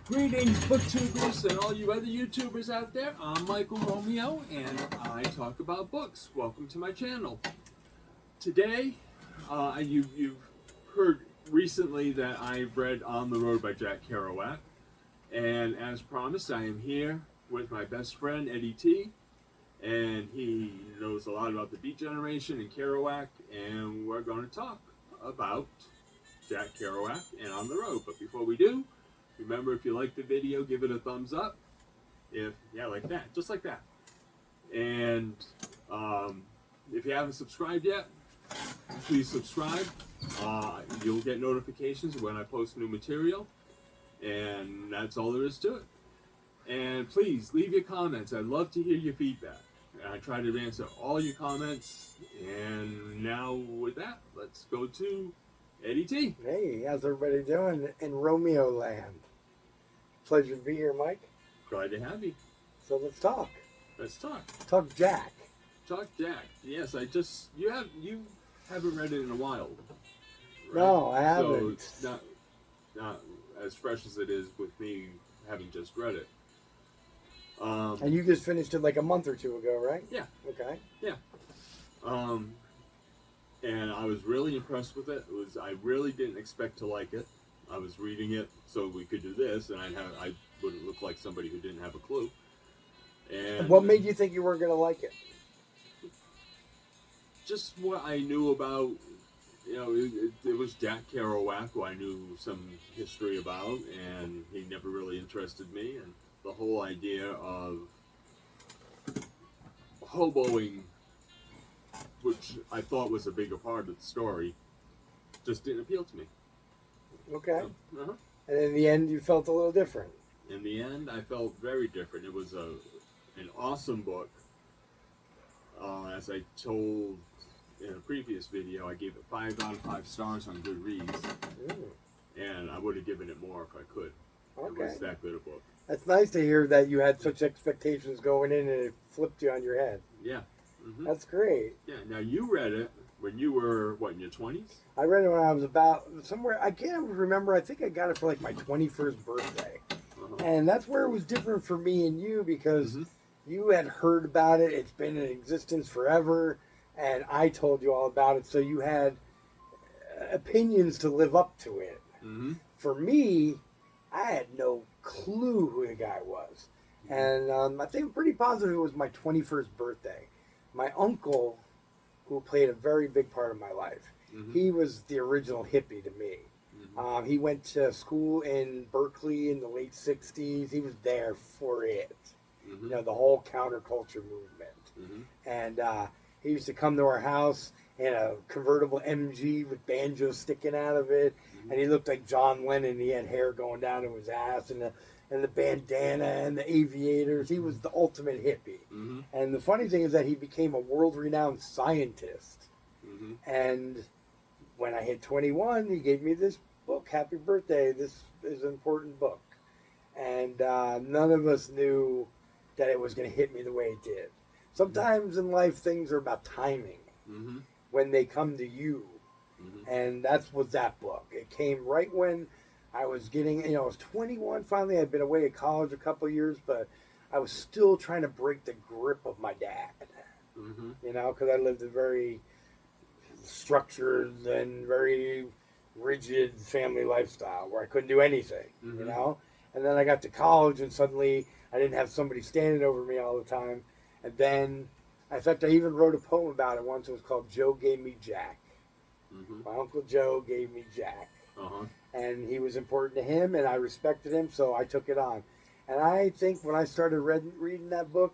Greetings, booktubers, and all you other YouTubers out there. I'm Michael Romeo, and I talk about books. Welcome to my channel. Today, you've heard recently that I've read On the Road by Jack Kerouac, and as promised, I am here with my best friend, Eddie T, and he knows a lot about the Beat Generation and Kerouac, and we're going to talk about Jack Kerouac and On the Road. But before we do, remember, if you like the video, give it a thumbs up. Like that, just like that. And if you haven't subscribed yet, please subscribe. You'll get notifications when I post new material. And that's all there is to it. And please, leave your comments. I'd love to hear your feedback. I try to answer all your comments. And now, with that, let's go to Eddie T. Hey, how's everybody doing in Romeo land? Pleasure to be here, Mike. Glad to have you. So let's talk. Let's talk. Talk Jack. Talk Jack. Yes, you haven't read it in a while. Right? No, I haven't. So it's not as fresh as it is with me having just read it. And you just finished it like a month or two ago, right? Yeah. Okay. Yeah. And I was really impressed with it. I really didn't expect to like it. I was reading it so we could do this, and I wouldn't look like somebody who didn't have a clue. And what made you think you weren't going to like it? Just what I knew about, it was Jack Kerouac, who I knew some history about, and he never really interested me. And the whole idea of hoboing, which I thought was a bigger part of the story, just didn't appeal to me. Okay. And in the end, you felt a little different. In the end, I felt very different. It was an awesome book. As I told in a previous video, I gave it 5 out of 5 stars on Goodreads. And I would have given it more if I could. Okay. It was that good a book. That's nice to hear that you had such expectations going in and it flipped you on your head. Yeah. That's great. Yeah. Now, you read it when you were, in your 20s? I read it when I was about somewhere, I can't remember, I think I got it for like my 21st birthday. And that's where it was different for me and you, because you had heard about it, it's been in existence forever, and I told you all about it, so you had opinions to live up to it. For me, I had no clue who the guy was. And I think I'm pretty positive it was my 21st birthday. My uncle, who played a very big part of my life, he was the original hippie to me. He went to school in Berkeley in the late 60s. He was there for it. The whole counterculture movement. And he used to come to our house in a convertible MG with banjos sticking out of it. And he looked like John Lennon. He had hair going down to his ass and the bandana and the aviators. He was the ultimate hippie. And the funny thing is that he became a world-renowned scientist. And when I hit 21, he gave me this book, Happy Birthday. This is an important book. And none of us knew that it was going to hit me the way it did. Sometimes in life, things are about timing when they come to you. And that's what that book. It came right when I was getting, I was 21 finally. I'd been away at college a couple of years, but I was still trying to break the grip of my dad. Because I lived a very structured and very rigid family lifestyle where I couldn't do anything, And then I got to college and suddenly I didn't have somebody standing over me all the time. And then, in fact, I even wrote a poem about it once. It was called Joe Gave Me Jack. My Uncle Joe gave me Jack. And he was important to him and I respected him, so I took it on. And I think when I started reading that book,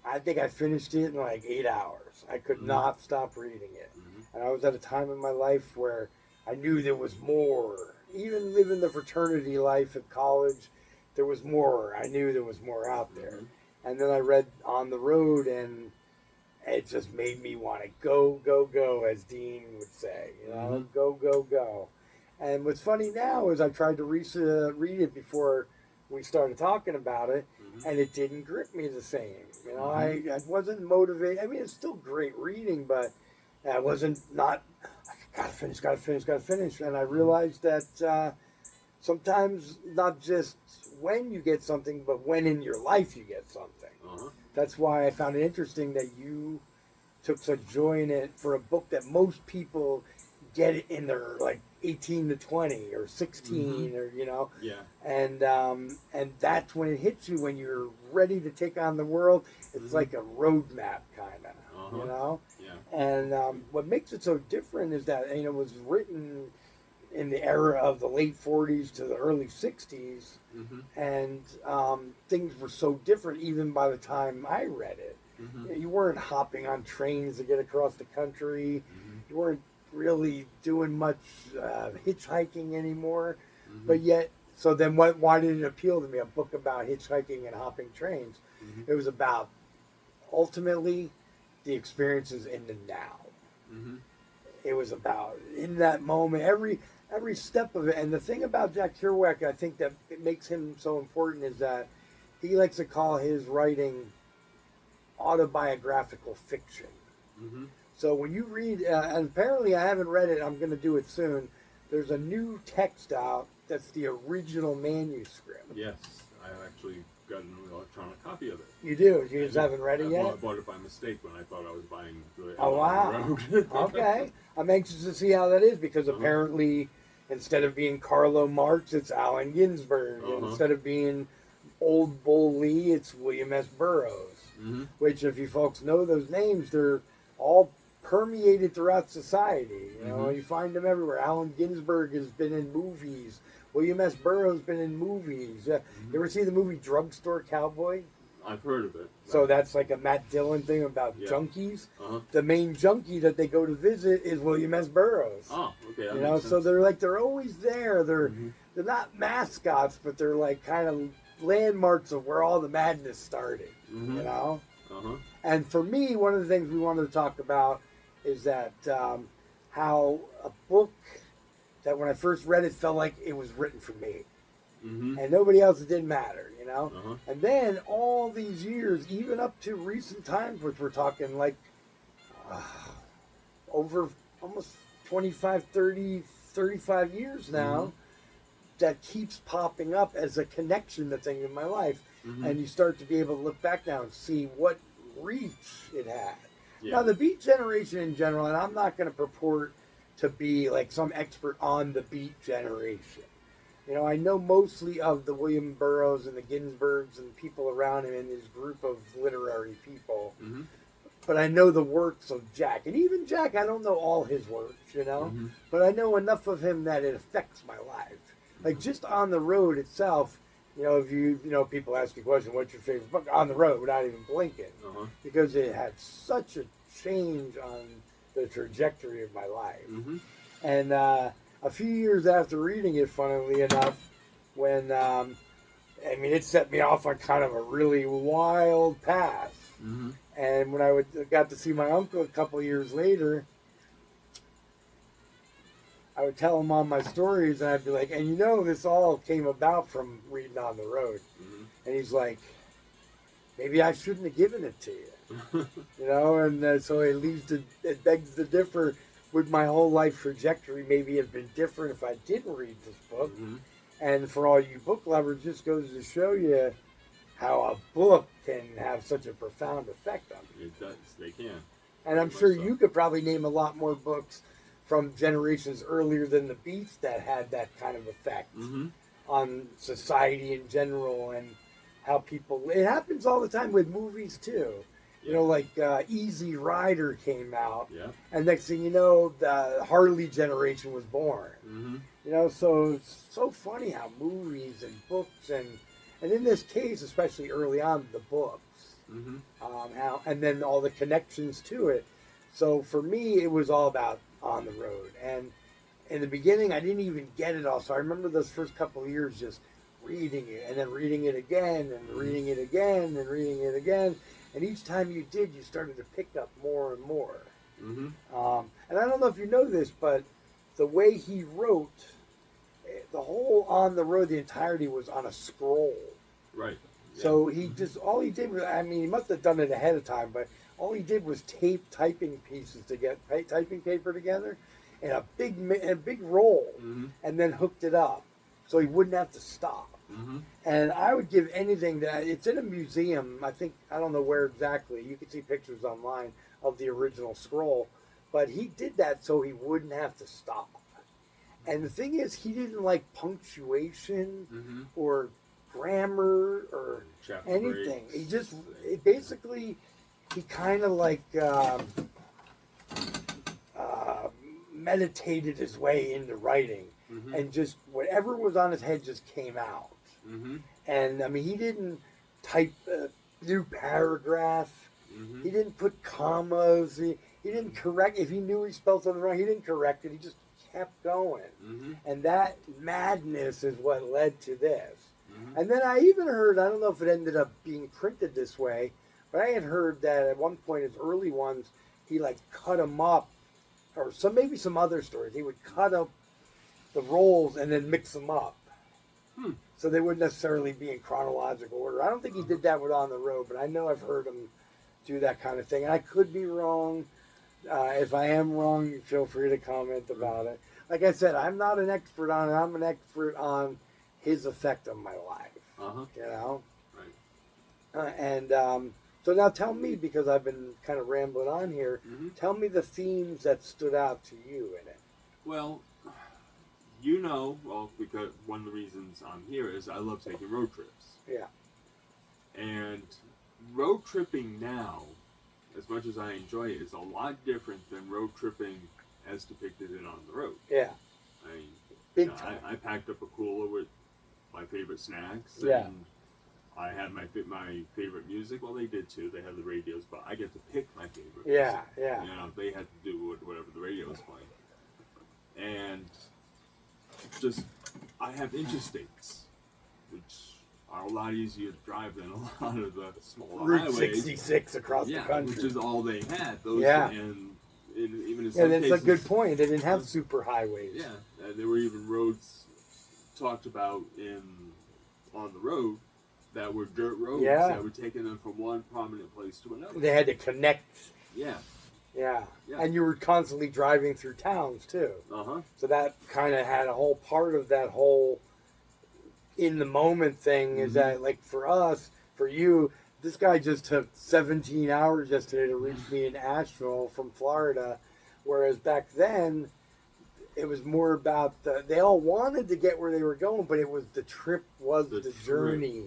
I think I finished it in like 8 hours. I could not stop reading it. And I was at a time in my life where I knew there was more. Even living the fraternity life at college, there was more. I knew there was more out there. And then I read On the Road, and it just made me want to go, go, go, as Dean would say. Go, go, go. And what's funny now is I tried to read it before we started talking about it, and it didn't grip me the same. I wasn't motivated. I mean, it's still great reading, but I wasn't gotta finish. And I realized that sometimes not just when you get something, but when in your life you get something. That's why I found it interesting that you took such joy in it for a book that most people get it in their like 18 to 20 or 16 or Yeah. and that's when it hits you when you're ready to take on the world. It's like a roadmap kind of Yeah. and what makes it so different is that it was written in the era of the late 40s to the early 60s, and things were so different even by the time I read it. You weren't hopping on trains to get across the country. You weren't really doing much hitchhiking anymore. But yet, so then why did it appeal to me? A book about hitchhiking and hopping trains. It was about ultimately the experiences in the now. It was about in that moment, every step of it. And the thing about Jack Kerouac, I think that it makes him so important is that he likes to call his writing autobiographical fiction. So when you read, and apparently I haven't read it, I'm going to do it soon. There's a new text out that's the original manuscript. Yes, I actually got an electronic copy of it. You do? You just haven't read it yet? I bought it by mistake when I thought I was buying the Oh, wow. road. Okay. I'm anxious to see how that is because apparently instead of being Carlo Marx, it's Allen Ginsberg. And instead of being Old Bull Lee, it's William S. Burroughs. Which, if you folks know those names, they're all permeated throughout society. You find them everywhere. Allen Ginsberg has been in movies. William S. Burroughs has been in movies. You ever see the movie Drugstore Cowboy? I've heard of it. So that's like a Matt Dillon thing about junkies. The main junkie that they go to visit is William S. Burroughs. Oh, okay. That makes sense. So they're always there. They're not mascots, but they're like kind of landmarks of where all the madness started. And for me, one of the things we wanted to talk about is that how a book that when I first read it felt like it was written for me. And nobody else, it didn't matter, And then all these years, even up to recent times, which we're talking like over almost 25, 30, 35 years now, that keeps popping up as a connection that's in my life. And you start to be able to look back now and see what reach it had. Now, the Beat Generation in general, and I'm not going to purport to be like some expert on the Beat Generation. I know mostly of the William Burroughs and the Ginsbergs and people around him in his group of literary people. But I know the works of Jack. And even Jack, I don't know all his works, But I know enough of him that it affects my life. Like just On the Road itself, if people ask you a question, what's your favorite book? On the Road, without even blinking. Because it had such a change on the trajectory of my life. And a few years after reading it, funnily enough, when, it set me off on kind of a really wild path. And when I got to see my uncle a couple years later, I would tell him all my stories, and I'd be like, and this all came about from reading On the Road. And he's like, maybe I shouldn't have given it to you. And so it begs to differ. Would my whole life trajectory maybe have been different if I didn't read this book? And for all you book lovers, just goes to show you how a book can have such a profound effect on you. It does. They can. And I'm sure you could probably name a lot more books from generations earlier than the Beats that had that kind of effect on society in general and how people... It happens all the time with movies, too. Like Easy Rider came out, and next thing you know, the Harley generation was born. So it's so funny how movies and books and in this case, especially early on, the books, and then all the connections to it. So for me, it was all about On the Road, and in the beginning, I didn't even get it all. So I remember those first couple of years just reading it, and then reading it again, and reading it again, and reading it again. And each time you did, you started to pick up more and more. And I don't know if you know this, but the way he wrote, the whole On the Road, the entirety was on a scroll. Right. Yeah. So all he did was, he must have done it ahead of time, but all he did was tape typing pieces to get typing paper together in a big roll, and then hooked it up. so he wouldn't have to stop. Mm-hmm. And I would give anything that it's in a museum. I don't know where exactly. You can see pictures online of the original scroll, but he did that so he wouldn't have to stop. And the thing is, he didn't like punctuation Mm-hmm. or grammar or Chapter anything. breaks. He just basically he kind of like meditated his way into writing, Mm-hmm. and just whatever was on his head just came out. Mm-hmm. And I mean, he didn't type a new paragraph. Mm-hmm. He didn't put commas. He didn't correct. If he knew he spelled something wrong, he didn't correct it. He just kept going. Mm-hmm. And that madness is what led to this. Mm-hmm. And then I even heard, I don't know if it ended up being printed this way, but I had heard that at one point, his early ones, he like cut them up, or maybe some other stories. He would cut up the rolls and then mix them up. Hmm. So they wouldn't necessarily be in chronological order. I don't think he did that with On the Road, but I know I've heard him do that kind of thing. And I could be wrong. If I am wrong, feel free to comment about it. Like I said, I'm not an expert on it. I'm an expert on his effect on my life. Uh-huh. You know? Right. So now tell me, because I've been kind of rambling on here, Mm-hmm. tell me the themes that stood out to you in it. Well, because one of the reasons I'm here is I love taking road trips. Yeah. And road tripping now, as much as I enjoy it, is a lot different than road tripping as depicted in On the Road. Yeah. I mean, Big time. I packed up a cooler with my favorite snacks. Yeah. And I had my favorite music. Well, they did too. They had the radios, but I get to pick my favorite Yeah, music. yeah. You know, they had to do whatever the radio was playing. And I have interstates, which are a lot easier to drive than a lot of the smaller Route highways. 66 across the country. Which is all they had. Those, Yeah. And even in some And it's cases, a good point. They didn't have super highways. Yeah, there were even roads talked about on the road that were dirt roads that were taking them from one prominent place to another. They had to connect. Yeah. Yeah. Yeah. And you were constantly driving through towns, too. Uh-huh. So that kind of had a whole part of that whole in the moment thing is that, like, for us, for you, this guy just took 17 hours yesterday to reach me in Asheville from Florida, whereas back then it was more about they all wanted to get where they were going, but it was the trip was the journey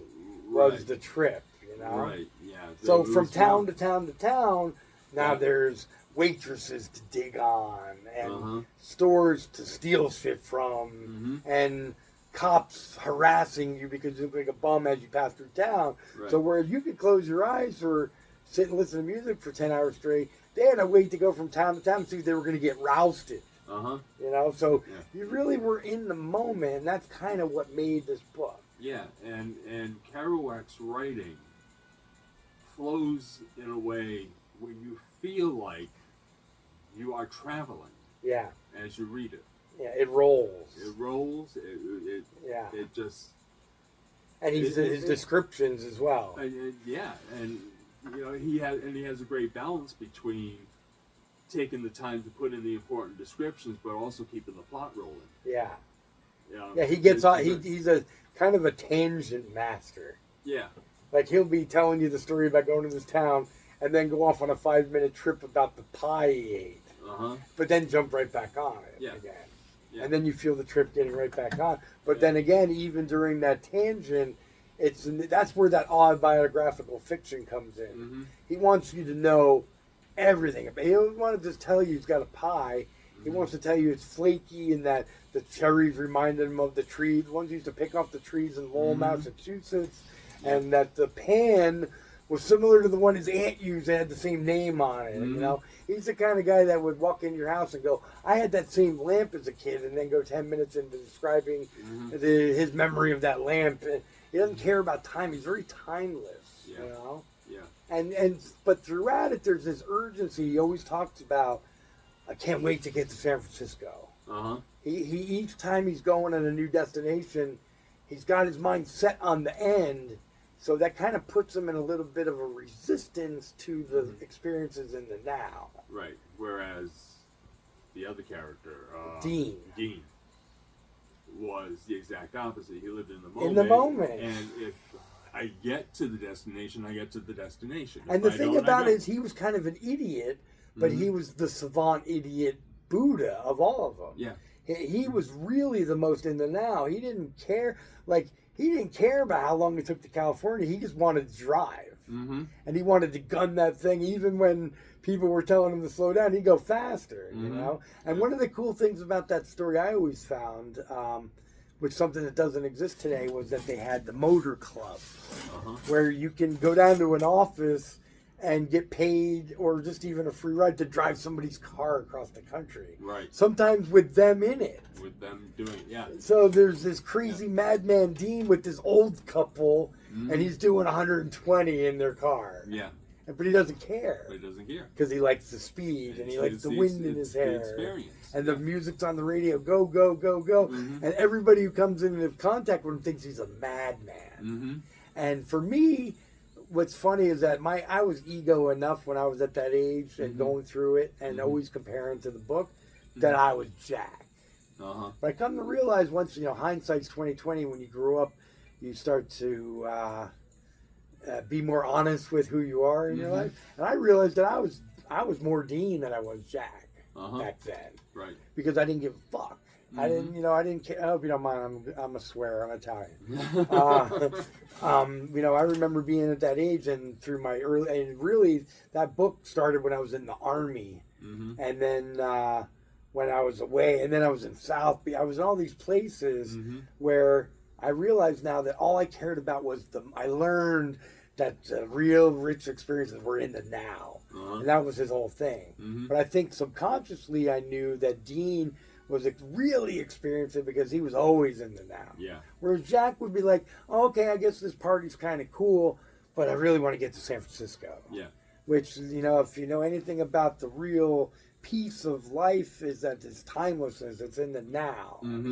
was the trip, you know? Right, yeah. So from town to town to town, now there's waitresses to dig on and stores to steal shit from and cops harassing you because you look like a bum as you pass through town. Right. So where you could close your eyes or sit and listen to music for 10 hours straight, they had to wait to go from town to town to see if they were going to get rousted. You know, so you really were in the moment, and that's kind of what made this book. Yeah, and Kerouac's writing flows in a way where you feel like you are traveling. Yeah. As you read it. Yeah, it rolls. It rolls. It just. And his descriptions as well. And you know he has a great balance between taking the time to put in the important descriptions, but also keeping the plot rolling. Yeah. You know, Yeah, he gets on. He's a kind of a tangent master. Yeah. Like he'll be telling you the story about going to this town, and then go off on a 5-minute trip about the pie he ate. But then jump right back on it again. Yeah. And then you feel the trip getting right back on. But then again, even during that tangent, that's where that autobiographical fiction comes in. He wants you to know everything. He doesn't want to just tell you he's got a pie. He wants to tell you it's flaky and that the cherries reminded him of the trees. Ones used to pick off the trees in Lowell, Massachusetts. And that the pan was similar to the one his aunt used that had the same name on it. You know, he's the kind of guy that would walk in your house and go, "I had that same lamp as a kid," and then go 10 minutes into describing his memory of that lamp. And he doesn't care about time. He's very timeless. You know. Yeah. But throughout it, there's this urgency. He always talks about, "I can't wait to get to San Francisco." He each time he's going on a new destination, he's got his mind set on the end. So that kind of puts him in a little bit of a resistance to the experiences in the now. Right. Whereas the other character, Dean, was the exact opposite. He lived in the moment. In the moment. And if I get to the destination, I get to the destination. And the thing about it is he was kind of an idiot, but he was the savant idiot Buddha of all of them. Yeah. He was really the most in the now. He didn't care. Like, he didn't care about how long it took to California. He just wanted to drive. Mm-hmm. And he wanted to gun that thing. Even when people were telling him to slow down, he'd go faster, you know? And one of the cool things about that story I always found, which something that doesn't exist today, was that they had the motor club, where you can go down to an office and get paid, or just even a free ride to drive somebody's car across the country. Right. Sometimes with them in it. With them doing it, yeah. So there's this crazy madman Dean with this old couple, and he's doing 120 in their car. Yeah. But he doesn't care. But he doesn't care. Because he likes the speed, and he likes the wind in his hair. Experience. And the music's on the radio, go, go, go, go. And everybody who comes into contact with him thinks he's a madman. And for me, what's funny is that I was ego enough when I was at that age and going through it and always comparing to the book that I was Jack. But I come to realize once, hindsight's 20/20. When you grow up, you start to be more honest with who you are in your life. And I realized that I was more Dean than I was Jack back then. Right. Because I didn't give a fuck. I didn't, I didn't care. I hope you don't mind. I'm a swear. I'm Italian. I remember being at that age and through my early, and really that book started when I was in the Army, and then when I was away, and then I was in South Beach. I was in all these places where I realized now that all I cared about was I learned that the real rich experiences were in the now, and that was his whole thing. But I think subconsciously I knew that Dean was really experiencing because he was always in the now. Yeah. Whereas Jack would be like, oh, okay, I guess this party's kind of cool, but I really want to get to San Francisco. Yeah. Which, if you know anything about the real piece of life, is that it's timelessness. It's in the now, and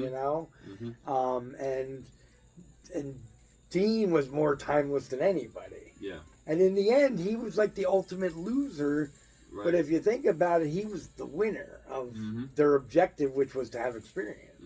Dean was more timeless than anybody. Yeah. And in the end, he was like the ultimate loser. Right. But if you think about it, he was the winner of their objective, which was to have experience,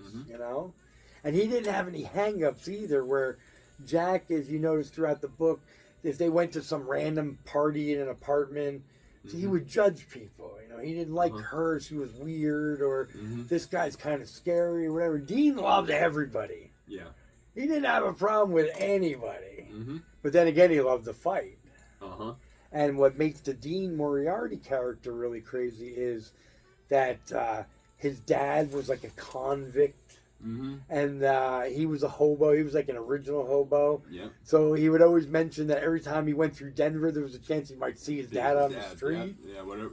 And he didn't have any hang-ups either, where Jack, as you notice throughout the book, if they went to some random party in an apartment, he would judge people. He didn't like her, she was weird, or this guy's kind of scary, or whatever. Dean loved everybody. Yeah. He didn't have a problem with anybody. But then again, he loved to fight. And what makes the Dean Moriarty character really crazy is that his dad was like a convict, and he was a hobo. He was like an original hobo. Yep. So he would always mention that every time he went through Denver, there was a chance he might see his dad on the street. Yeah, whatever.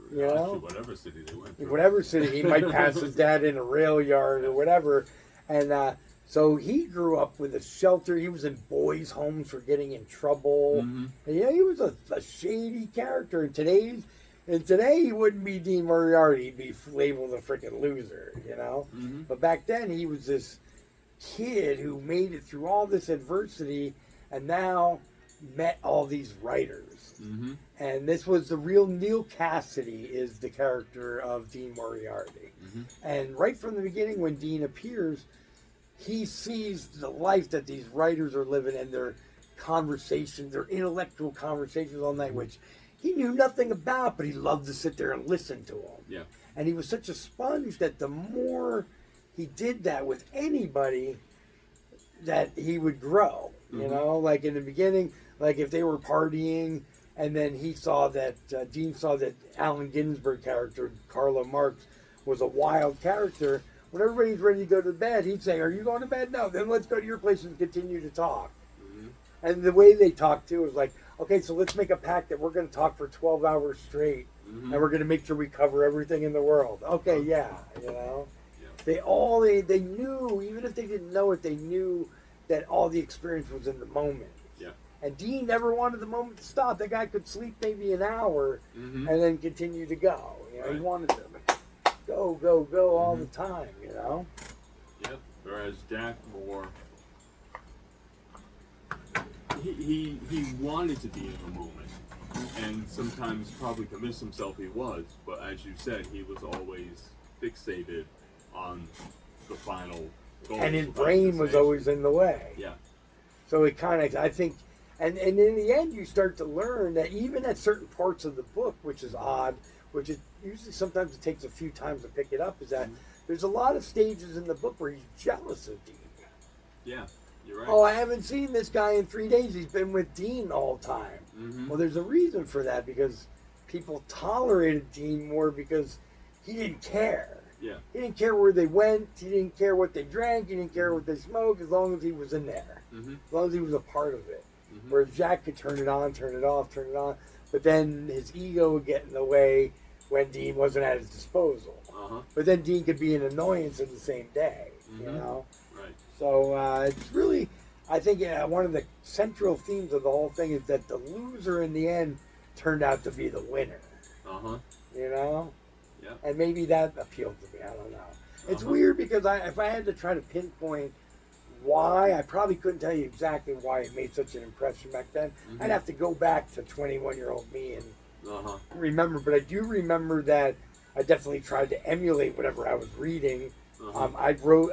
Whatever city they went through. Whatever city, he might pass his dad in a rail yard or whatever. And so he grew up with a shelter. He was in boys' homes for getting in trouble. And, he was a shady character. And today he wouldn't be Dean Moriarty. He'd be labeled a freaking loser, But back then he was this kid who made it through all this adversity and now met all these writers. And this was the real Neil Cassidy is the character of Dean Moriarty. And right from the beginning when Dean appears, he sees the life that these writers are living and their conversations, their intellectual conversations all night, which he knew nothing about, but he loved to sit there and listen to them. Yeah. And he was such a sponge that the more he did that with anybody, that he would grow. Like in the beginning, like if they were partying, and then he saw that, Dean saw that Allen Ginsberg character, Carlo Marx, was a wild character. When everybody's ready to go to bed, he'd say, are you going to bed? No, then let's go to your place and continue to talk. And the way they talked, too, was like, okay, so let's make a pact that we're going to talk for 12 hours straight, and we're going to make sure we cover everything in the world. Okay, yeah. They knew, even if they didn't know it, they knew that all the experience was in the moment. Yeah. And Dean never wanted the moment to stop. The guy could sleep maybe an hour and then continue to go. He wanted to go, go, go all the time, Yep. Whereas Jack Moore, he wanted to be in the moment, and sometimes probably convinced himself he was. But as you said, he was always fixated on the final and his goals, brain was always in the way. Yeah. So it kind of, I think, and in the end, you start to learn that even at certain parts of the book, which is odd, which it usually sometimes it takes a few times to pick it up, is that there's a lot of stages in the book where he's jealous of Dean. Yeah, you're right. Oh, I haven't seen this guy in 3 days. He's been with Dean all the time. Mm-hmm. Well, there's a reason for that, because people tolerated Dean more because he didn't care. Yeah. He didn't care where they went. He didn't care what they drank. He didn't care what they smoked, as long as he was in there. Mm-hmm. As long as he was a part of it. Mm-hmm. Whereas Jack could turn it on, turn it off, turn it on. But then his ego would get in the way when Dean wasn't at his disposal. Uh-huh. But then Dean could be an annoyance in the same day, you Mm-hmm. know? Right. So it's really, I think one of the central themes of the whole thing is that the loser in the end turned out to be the winner. Uh-huh. You know? Yeah. And maybe that appealed to me. I don't know. It's Uh-huh. weird because if I had to try to pinpoint why, I probably couldn't tell you exactly why it made such an impression back then. Mm-hmm. I'd have to go back to 21-year-old me and Uh-huh. remember. But I do remember that I definitely tried to emulate whatever I was reading. Uh-huh.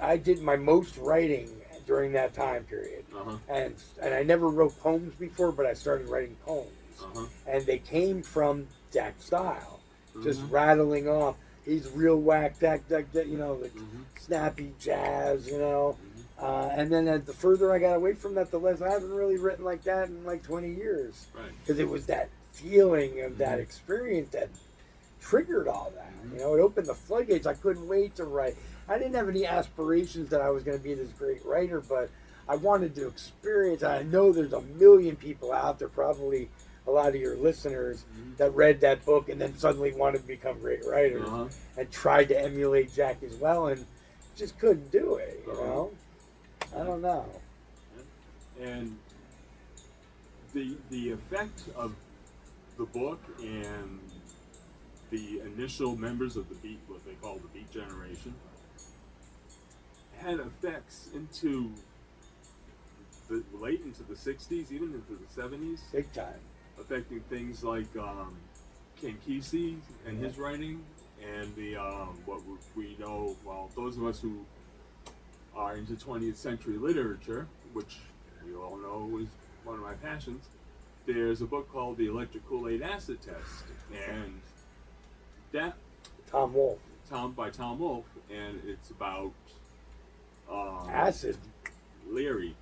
I did my most writing during that time period. Uh-huh. And I never wrote poems before, but I started writing poems. Uh-huh. And they came from Jack's style. Just Mhm. rattling off. He's real whack, that, you know, the Mhm. snappy jazz, you know. Mhm. And then the further I got away from that, the less. I haven't really written like that in like 20 years. Right. Because it was that feeling of that Mhm. experience that triggered all that. Mhm. You know, it opened the floodgates. I couldn't wait to write. I didn't have any aspirations that I was going to be this great writer, but I wanted to experience. I know there's a million people out there, probably a lot of your listeners, Mhm. that read that book and then suddenly wanted to become great writers Uh-huh. and tried to emulate Jack as well and just couldn't do it, you know? I don't know. And the effect of the book and the initial members of the Beat, what they call the Beat generation, had effects into the late into the 60s, even into the 70s, Big time. affecting things like Ken Kesey and his writing, and the what we know. Well, those of us who are into 20th century literature, which we all know is one of my passions. There's a book called The Electric Kool-Aid Acid Test, and that Tom Wolfe. by Tom Wolfe, and it's about Acid. Leary.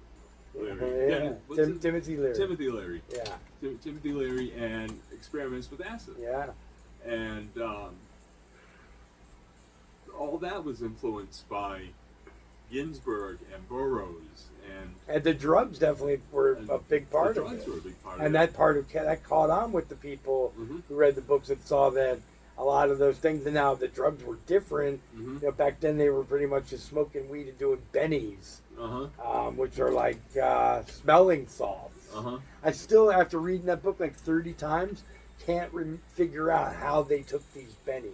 Yeah. What's his- Timothy Leary. Timothy Leary. Yeah. Timothy Leary and experiments with acid. Yeah. And all that was influenced by Ginsberg and Burroughs, And the drugs definitely were and a big part the of drugs it. were a big part And of that it. part of that caught on with the people Mhm. who read the books that saw that a lot of those things. And now the drugs were different. Mhm. You know, back then they were pretty much just smoking weed and doing bennies, which are like smelling salts. I still, after reading that book like 30 times, can't figure out how they took these bennies.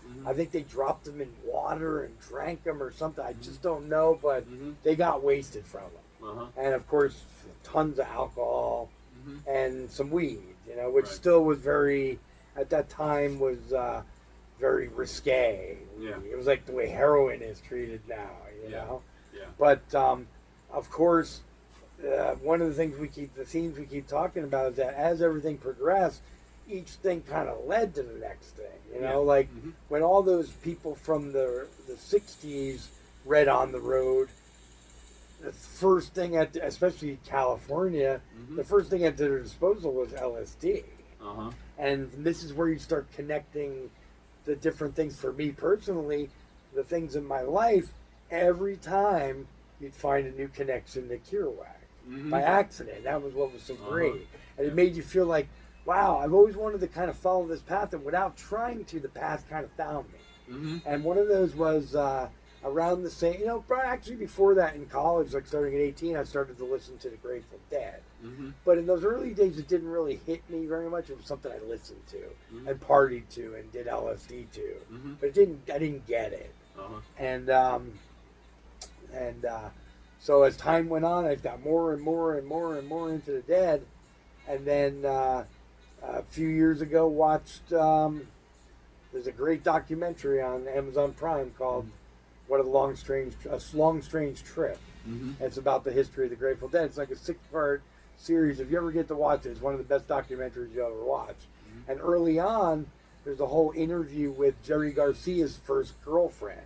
Mhm. I think they dropped them in water and drank them or something. I just don't know, but Mhm. they got wasted from them. Uh-huh. And of course, tons of alcohol Mhm. and some weed, you know, which Right. still was very, at that time, was very risque. Yeah. It was like the way heroin is treated now, you Yeah. know. Yeah. But of course, one of the things the themes we keep talking about is that as everything progressed, each thing kind of led to the next thing. You know, Yeah. like Mhm. when all those people from the 60s read On the Road, the first thing especially California, Mhm. the first thing at their disposal was LSD. Uh-huh. And this is where you start connecting the different things. For me personally, the things in my life, every time you'd find a new connection to Kerouac Mhm. by accident. That was what was so Uh-huh. great. And it made you feel like, wow, I've always wanted to kind of follow this path, and without trying to, the path kind of found me. Mhm. And one of those was around the same, you know, actually before that in college, like starting at 18, I started to listen to the Grateful Dead. Mhm. But in those early days, it didn't really hit me very much. It was something I listened to Mhm. and partied to and did LSD to. Mhm. But I didn't get it. Uh-huh. And so as time went on, I got more and more and more and more into the Dead. And then a few years ago, watched, there's a great documentary on Amazon Prime called what a long strange trip. It's about the history of the Grateful Dead. It's like a 6-part series. If you ever get to watch it, it's one of the best documentaries you'll ever watch. And early on, there's a whole interview with Jerry Garcia's first girlfriend.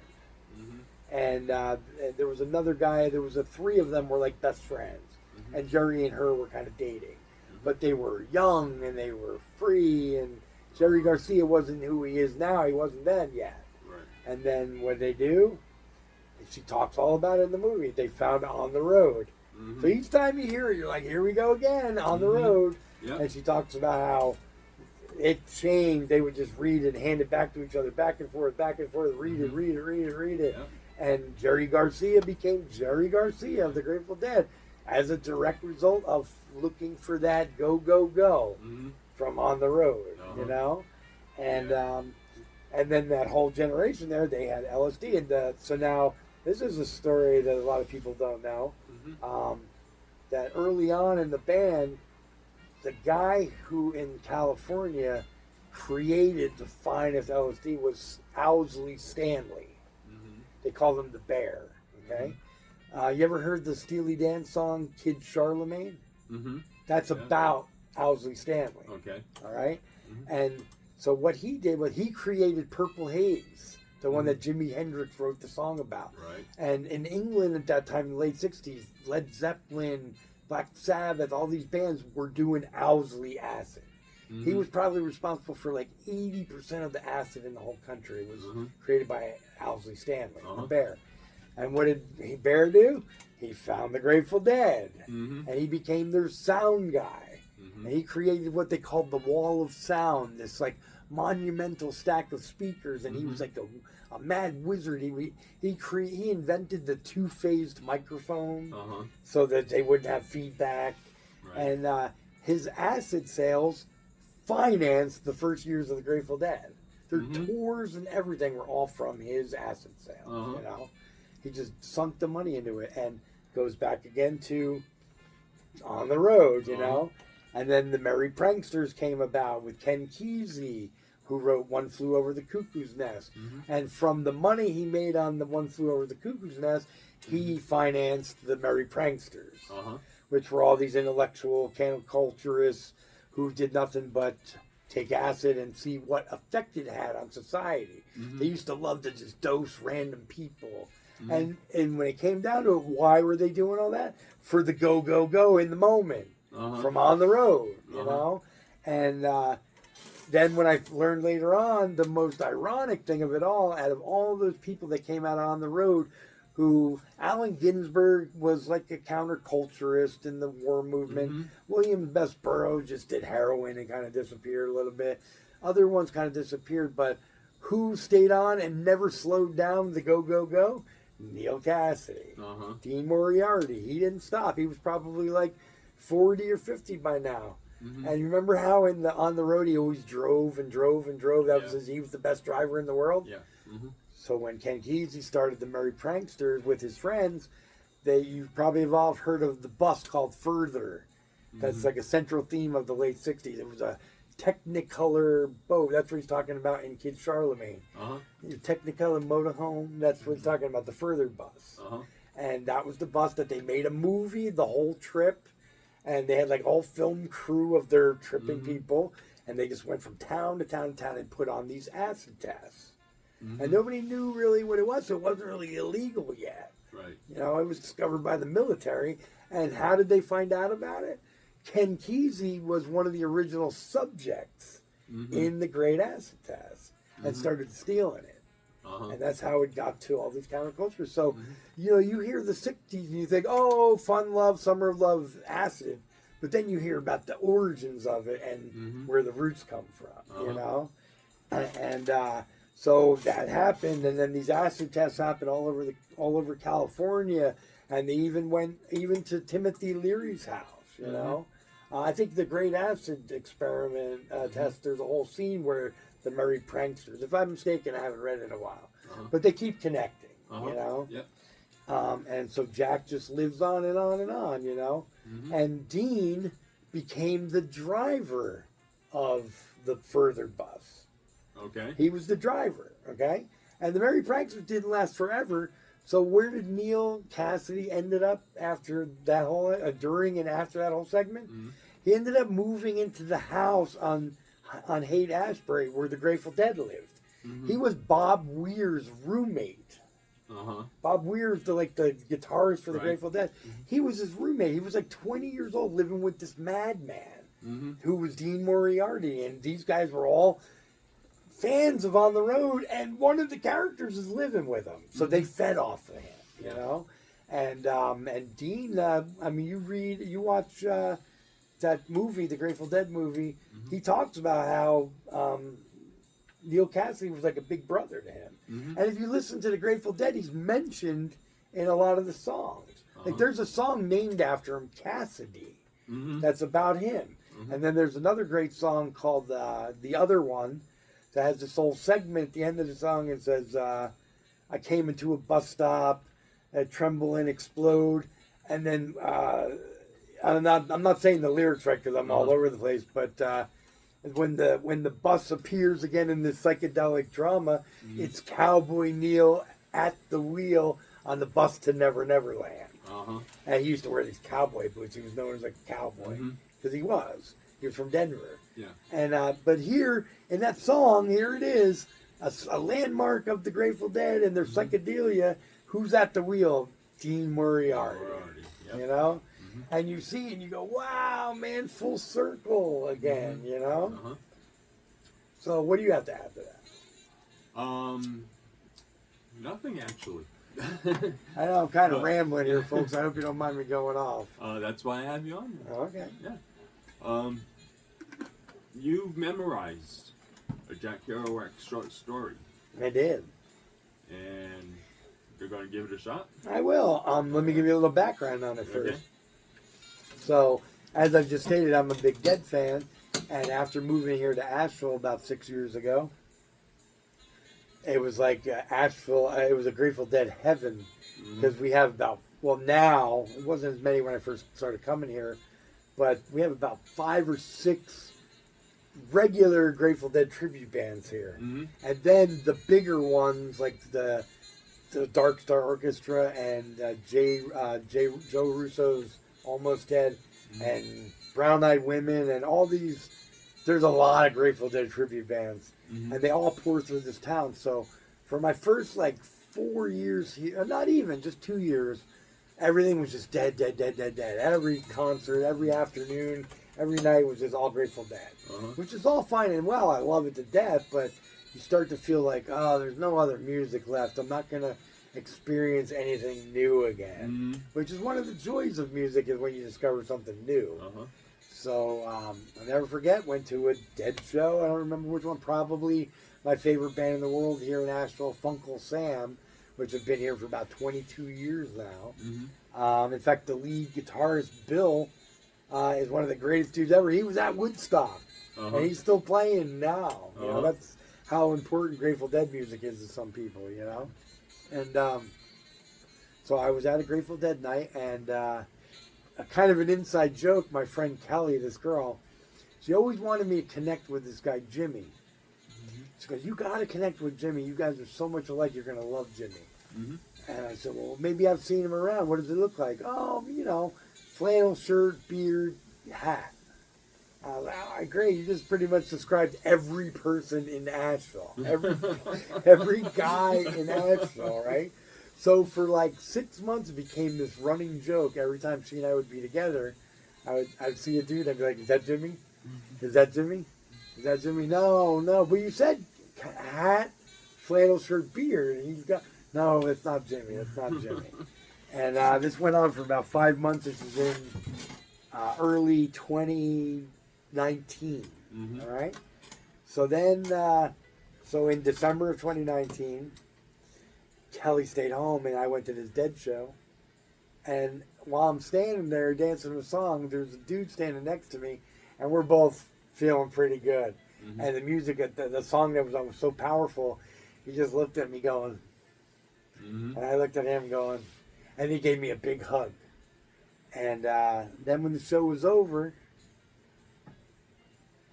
And there was another guy. There was 3 of them were like best friends, and Jerry and her were kind of dating, but they were young and they were free. And Jerry Garcia wasn't who he is now. He wasn't then yet. Right. And then what they do? She talks all about it in the movie. They found On the Road. So each time you hear it, you're like, here we go again, On the Road. Yep. And she talks about how it changed. They would just read it and hand it back to each other, back and forth, read it. Yep. And Jerry Garcia became Jerry Garcia of the Grateful Dead as a direct result of looking for that go, go, go from On the Road, you know? And then that whole generation there, they had LSD. And so now, this is a story that a lot of people don't know. That early on in the band, the guy who in California created the finest LSD was Owsley Stanley. They called him the Bear. Okay, you ever heard the Steely Dan song "Kid Charlemagne"? That's about Owsley Stanley. Okay. All right, and so what he did was he created Purple Haze, the one that Jimi Hendrix wrote the song about. Right. And in England at that time, in the late '60s, Led Zeppelin, Black Sabbath, all these bands were doing Owsley acid. He was probably responsible for like 80% of the acid in the whole country. It was created by Owsley Stanley, the Bear. And what did Bear do? He found the Grateful Dead, and he became their sound guy. And he created what they called the Wall of Sound, this like monumental stack of speakers. And he was like a mad wizard. He invented the 2-phased microphone so that they wouldn't have feedback. Right. And his acid sales financed the first years of the Grateful Dead. Their tours and everything were all from his acid sales. You know, he just sunk the money into it, and goes back again to On the Road. You know, and then the Merry Pranksters came about with Ken Kesey, who wrote One Flew Over the Cuckoo's Nest, and from the money he made on the One Flew Over the Cuckoo's Nest, he financed the Merry Pranksters, which were all these intellectual counterculturists who did nothing but take acid and see what effect it had on society. They used to love to just dose random people. And when it came down to it, why were they doing all that? For the go, go, go in the moment. From On the Road, you know? And then when I learned later on, the most ironic thing of it all, out of all those people that came out On the Road, who Allen Ginsberg was like a counterculturist in the war movement. William Best Burroughs just did heroin and kind of disappeared a little bit. Other ones kind of disappeared, but who stayed on and never slowed down the go, go, go? Neil Cassidy. Dean Moriarty. He didn't stop. He was probably like 40 or 50 by now. And you remember how On the Road he always drove and drove and drove? He was the best driver in the world? So when Ken Kesey started the Merry Pranksters with his friends, you probably have all heard of the bus called Further. That's like a central theme of the late 60s. It was a Technicolor boat. That's what he's talking about in Kid Charlemagne. Technicolor motorhome. That's what he's talking about, the Further bus. And that was the bus that they made a movie, the whole trip. And they had like a whole film crew of their tripping people. And they just went from town to town to town and put on these acid tests. And nobody knew really what it was, so it wasn't really illegal yet. Right. You know, it was discovered by the military. And how did they find out about it? Ken Kesey was one of the original subjects in the Great Acid Test and started stealing it. And that's how it got to all these countercultures. So, you know, you hear the 60s and you think, oh, fun, love, summer of love, acid. But then you hear about the origins of it and where the roots come from, you know? And so that happened, and then these acid tests happened all over California, and they even went to Timothy Leary's house. You know, I think the Great Acid Experiment test. There's a whole scene where the Merry Pranksters. If I'm mistaken, I haven't read it in a while, but they keep connecting. You know, and so Jack just lives on and on and on. You know, and Dean became the driver of the Further bus. Okay. He was the driver, okay? And the Merry Pranksters didn't last forever. So where did Neil Cassidy ended up after that whole, during and after that whole segment? Mm-hmm. He ended up moving into the house on Haight-Ashbury where the Grateful Dead lived. Mm-hmm. He was Bob Weir's roommate. Uh-huh. Bob Weir's the guitarist for the Right. Grateful Dead. Mm-hmm. He was his roommate. He was like 20 years old living with this madman Mm-hmm. who was Dean Moriarty. And these guys were all fans of On the Road, and one of the characters is living with him. So they fed off of him, you know? And Dean, I mean, you watch that movie, the Grateful Dead movie, he talks about how Neil Cassidy was like a big brother to him. Mm-hmm. And if you listen to the Grateful Dead, he's mentioned in a lot of the songs. Like there's a song named after him, Cassidy, that's about him. And then there's another great song called The Other One that has this whole segment at the end of the song. It says, I came into a bus stop, tremble and explode. And then, I'm not saying the lyrics right because I'm all over the place, but when the bus appears again in this psychedelic drama, it's Cowboy Neil at the wheel on the bus to Never Never Land. And he used to wear these cowboy boots. He was known as like a cowboy because he was from Denver. Yeah. And but here in that song, here it is, a landmark of the Grateful Dead and their psychedelia. Who's at the wheel? Dean Moriarty. Yep. You know, and you see it and you go, "Wow, man, full circle again." You know. So what do you have to add to that? Nothing actually. I know I'm kind of rambling here, folks. I hope you don't mind me going off. That's why I have you on. Okay. Yeah. You've memorized a Jack Kerouac short story, I did. and you're going to give it a shot? I will. Let me give you a little background on it first. Okay. So, as I've just stated, I'm a big Dead fan, and after moving here to Asheville about 6 years ago, it was like Asheville. It was a Grateful Dead heaven because we have now it wasn't as many when I first started coming here, but we have about 5 or 6 regular Grateful Dead tribute bands here, and then the bigger ones like the Dark Star Orchestra and Joe Russo's Almost Dead and Brown Eyed Women and all these. There's a lot of Grateful Dead tribute bands, and they all pour through this town. So for my first 4 years here, not even, just 2 years, everything was just dead. Every concert, every afternoon, every night was just all Grateful Dead, which is all fine and well. I love it to death, but you start to feel like, oh, there's no other music left. I'm not going to experience anything new again, which is one of the joys of music is when you discover something new. So I'll never forget, went to a Dead show. I don't remember which one. Probably my favorite band in the world here in Asheville, Funkle Sam, which have been here for about 22 years now. In fact, the lead guitarist, Bill, is one of the greatest dudes ever. He was at Woodstock, and he's still playing now. You know, that's how important Grateful Dead music is to some people, you know? And so I was at a Grateful Dead night, and a kind of an inside joke, my friend Kelly, this girl, she always wanted me to connect with this guy, Jimmy. She goes, you got to connect with Jimmy. You guys are so much alike, you're going to love Jimmy. And I said, well, maybe I've seen him around. What does he look like? Oh, you know, flannel shirt, beard, hat. I was like, all right, great. You just pretty much described every person in Asheville. Every guy in Asheville, right? So for 6 months, it became this running joke. Every time she and I would be together, I'd see a dude. I'd be like, "Is that Jimmy? Is that Jimmy? Is that Jimmy? No. But you said hat, flannel shirt, beard. And he's got no. It's not Jimmy. It's not Jimmy." And this went on for about 5 months. This is in early 2019. All right. So then, so in December of 2019. Kelly stayed home and I went to this Dead show, and while I'm standing there dancing a song, there's a dude standing next to me, and we're both feeling pretty good. And the music, the song that was on was so powerful. He just looked at me going, and I looked at him going, and he gave me a big hug. And then when the show was over,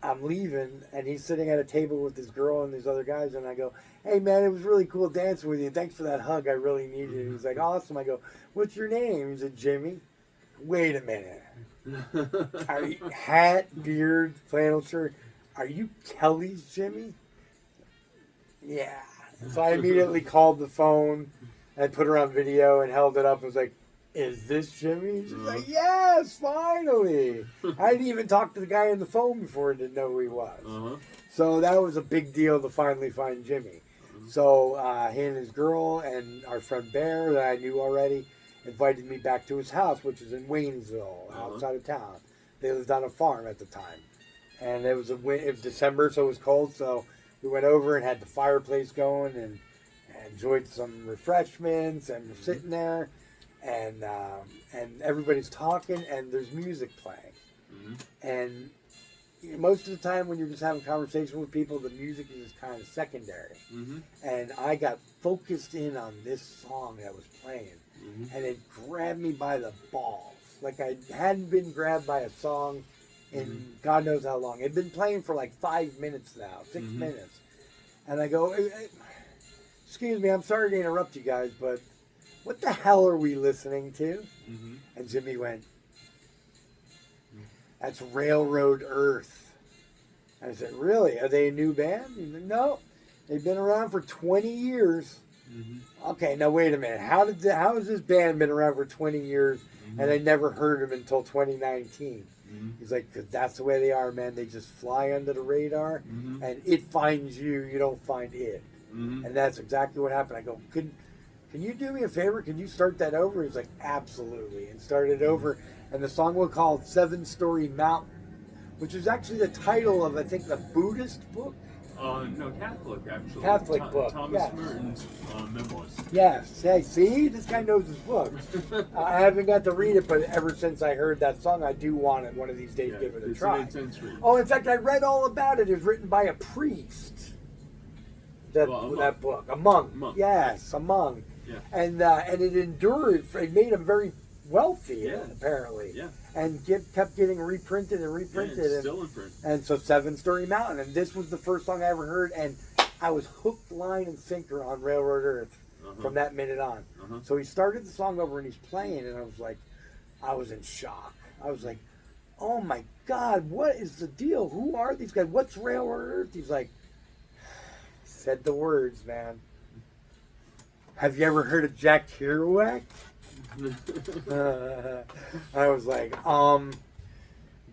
I'm leaving, and he's sitting at a table with this girl and these other guys, and I go, "Hey man, it was really cool dancing with you. Thanks for that hug. I really needed it." He's like, "Awesome." I go, "What's your name?" He said, "Jimmy." Wait a minute. Are you, hat, beard, flannel shirt. Are you Kelly's Jimmy? Yeah. So I immediately called the phone and put her on video and held it up and was like, "Is this Jimmy?" She's like, "Yes, finally." I didn't even talk to the guy on the phone before and didn't know who he was. So that was a big deal to finally find Jimmy. So he and his girl and our friend Bear that I knew already invited me back to his house, which is in Waynesville, outside of town. They lived on a farm at the time. And it was December, so it was cold, so we went over and had the fireplace going and enjoyed some refreshments, and we're sitting there, and everybody's talking, and there's music playing. And most of the time when you're just having conversation with people, the music is kind of secondary. And I got focused in on this song that was playing, and it grabbed me by the balls. Like I hadn't been grabbed by a song in God knows how long. It'd been playing for like 5 minutes now, 6 minutes. And I go, "Excuse me, I'm sorry to interrupt you guys, but what the hell are we listening to?" And Jimmy went, "That's Railroad Earth." I said, "Really? Are they a new band?" He said, "No, they've been around for 20 years. Okay, now wait a minute. How has this band been around for 20 years and I never heard them until 2019? He's like, "'Cause that's the way they are, man. They just fly under the radar, and it finds you. You don't find it." And that's exactly what happened. I go, Can you do me a favor? Can you start that over?" He's like, "Absolutely," and started over. And the song was called "7-Story Mountain," which is actually the title of, I think, the Buddhist book. No, Catholic, actually. Catholic book, Thomas yes. Merton's memoirs. Yes. Hey, see? This guy knows his books. I haven't got to read it, but ever since I heard that song, I do want it one of these days give it a try. It's an intense read. Oh, in fact, I read all about it. It was written by a priest. That book. A monk. Yes, a monk. Yeah. And it endured. It made him very wealthy, apparently. Yeah. And kept getting reprinted and reprinted. It's still in print. And so 7-Story Mountain. And this was the first song I ever heard. And I was hooked, line, and sinker on Railroad Earth from that minute on. So he started the song over and he's playing. And I was in shock. I was like, "Oh my God, what is the deal? Who are these guys? What's Railroad Earth?" He's like, said the words, man. "Have you ever heard of Jack Kerouac?" I was like,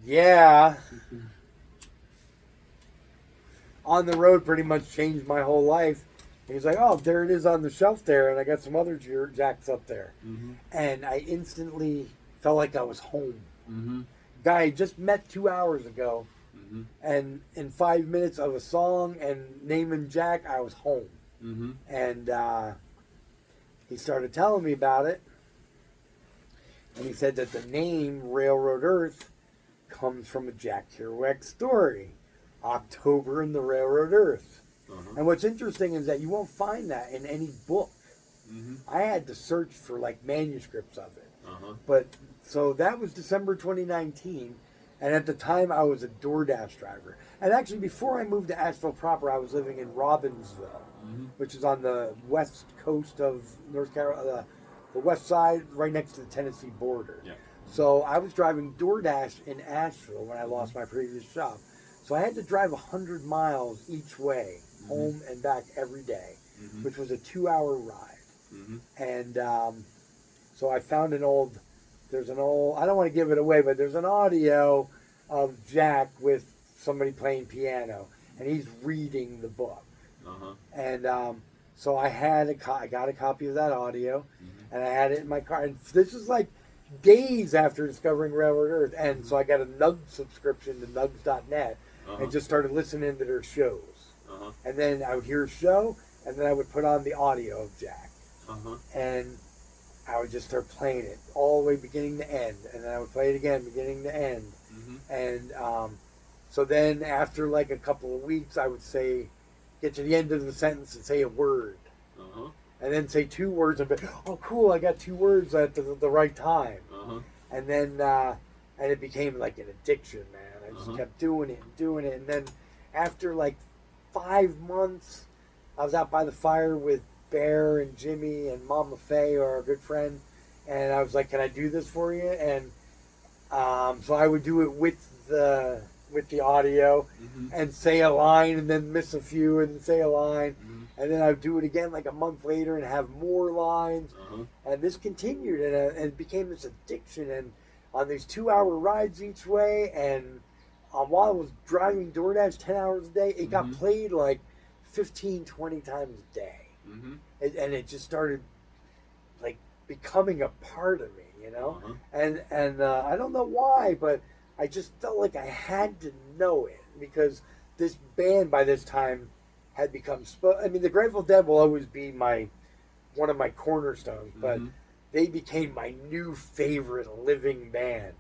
yeah. On the Road pretty much changed my whole life. And he's like, "Oh, there it is on the shelf there, and I got some other Jacks up there." And I instantly felt like I was home. Guy I just met 2 hours ago, and in 5 minutes of a song and naming Jack, I was home. And he started telling me about it. And he said that the name Railroad Earth comes from a Jack Kerouac story, October in the Railroad Earth. And what's interesting is that you won't find that in any book. I had to search for like manuscripts of it. But so that was December 2019. And at the time I was a DoorDash driver. And actually before I moved to Asheville proper, I was living in Robbinsville, which is on the west coast of North Carolina, the west side, right next to the Tennessee border. So I was driving DoorDash in Asheville when I lost my previous job. So I had to drive 100 miles each way, home and back every day, which was a 2-hour ride. And so I found I don't want to give it away, but there's an audio of Jack with somebody playing piano, and he's reading the book. And so I got a copy of that audio, and I had it in my car. And this is like days after discovering Railroad Earth. And so I got a Nug subscription to nugs.net and just started listening to their shows. And then I would hear a show, and then I would put on the audio of Jack. And I would just start playing it all the way beginning to end. And then I would play it again, beginning to end. And so then after like a couple of weeks, I would get to the end of the sentence and say a word. And then say 2 words and be, "Oh, cool, I got 2 words at the right time." And then, and it became like an addiction, man. I just kept doing it and doing it. And then after like 5 months, I was out by the fire with Bear and Jimmy and Mama Faye, our good friend, and I was like, "Can I do this for you?" And so I would do it with the audio and say a line and then miss a few and say a line. And then I would do it again like a month later and have more lines. And this continued and it became this addiction. And on these 2-hour rides each way, and while I was driving DoorDash 10 hours a day, it got played like 15, 20 times a day. And it just started like becoming a part of me, you know? And I don't know why, but I just felt like I had to know it because this band by this time had become. I mean, the Grateful Dead will always be one of my cornerstones, but they became my new favorite living band,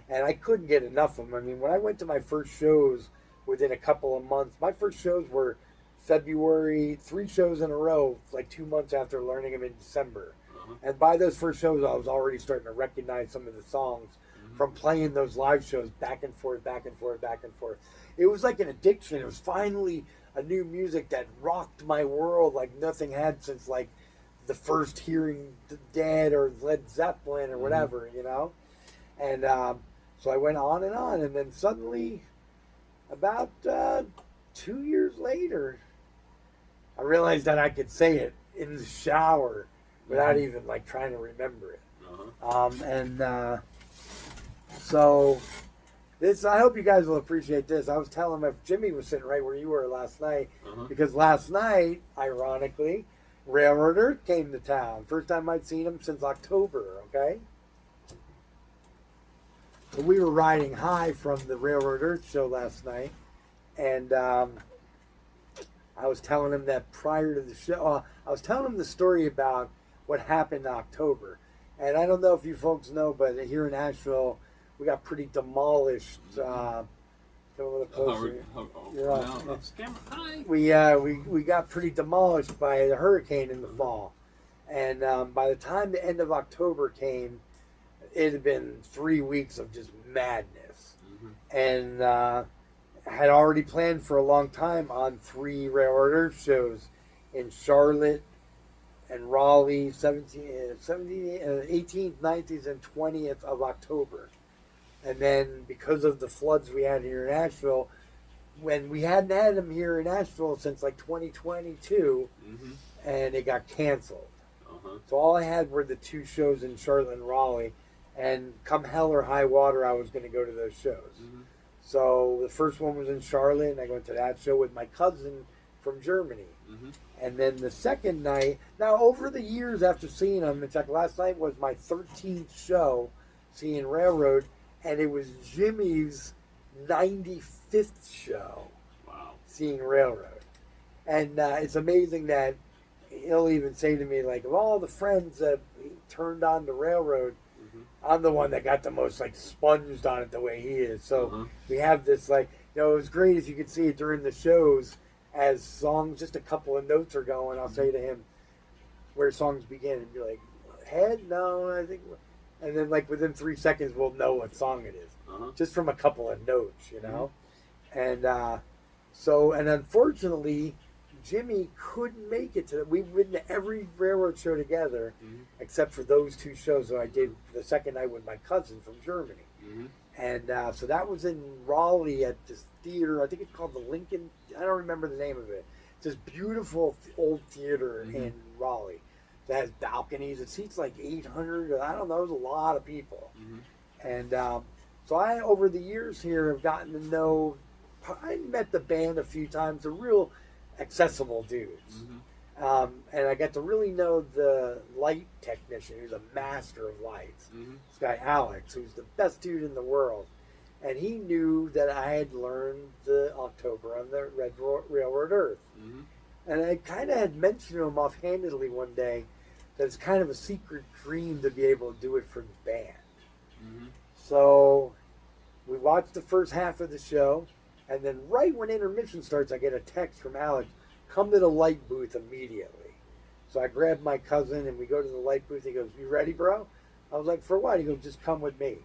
and I couldn't get enough of them. I mean, when I went to my first shows within a couple of months, my first shows were February, 3 shows in a row, like 2 months after learning them in December. And by those first shows, I was already starting to recognize some of the songs from playing those live shows back and forth, back and forth, back and forth. It was like an addiction. It was finally a new music that rocked my world like nothing had since like the first hearing the Dead or Led Zeppelin or whatever, you know? And so I went on, and then suddenly, about 2 years later, I realized that I could say it in the shower without even like trying to remember it. So this, I hope you guys will appreciate this. I was telling him if Jimmy was sitting right where you were last night, because last night, ironically, Railroad Earth came to town. First time I'd seen him since October, okay? So we were riding high from the Railroad Earth show last night, and I was telling him that prior to the show, I was telling him the story about what happened in October. And I don't know if you folks know, but here in Asheville, we got pretty demolished. Come a little closer. We got pretty demolished by the hurricane in the fall. And by the time the end of October came, it had been 3 weeks of just madness. And had already planned for a long time on 3 Railroad Earth shows in Charlotte and Raleigh, 18th, 19th, and 20th of October. And then because of the floods we had here in Asheville, when we hadn't had them here in Asheville since like 2022, and it got canceled. So all I had were the 2 shows in Charlotte and Raleigh, and come hell or high water, I was going to go to those shows. So the first one was in Charlotte, and I went to that show with my cousin from Germany. And then the second night, now over the years after seeing them, in fact, last night was my 13th show seeing Railroad, and it was Jimmy's 95th show seeing Railroad. And it's amazing that he'll even say to me, like, of all the friends that he turned on to Railroad, I'm the one that got the most, like, sponged on it the way he is. So we have this, like, you know, it was great as you could see it during the shows. As songs, just a couple of notes are going, I'll say to him where songs begin and be like, head? No, I think. And then, like, within 3 seconds, we'll know what song it is. Just from a couple of notes, you know? And and unfortunately, Jimmy couldn't make it to we've been to every Railroad show together except for those 2 shows that I did the second night with my cousin from Germany. And so that was in Raleigh at this theater. I think it's called the Lincoln. I don't remember the name of it. It's this beautiful old theater in Raleigh that has balconies. It seats like 800. I don't know. There's a lot of people. And so I, over the years here, have gotten to know. I met the band a few times. They're real accessible dudes. And I got to really know the light technician, who's a master of lights. This guy Alex, who's the best dude in the world, and he knew that I had learned the October on the Railroad Earth. And I kind of had mentioned to him offhandedly one day that it's kind of a secret dream to be able to do it for the band. So we watched the first half of the show, and then right when intermission starts, I get a text from Alex, come to the light booth immediately. So I grabbed my cousin and we go to the light booth. He goes, you ready, bro? I was like, for what? He goes, just come with me.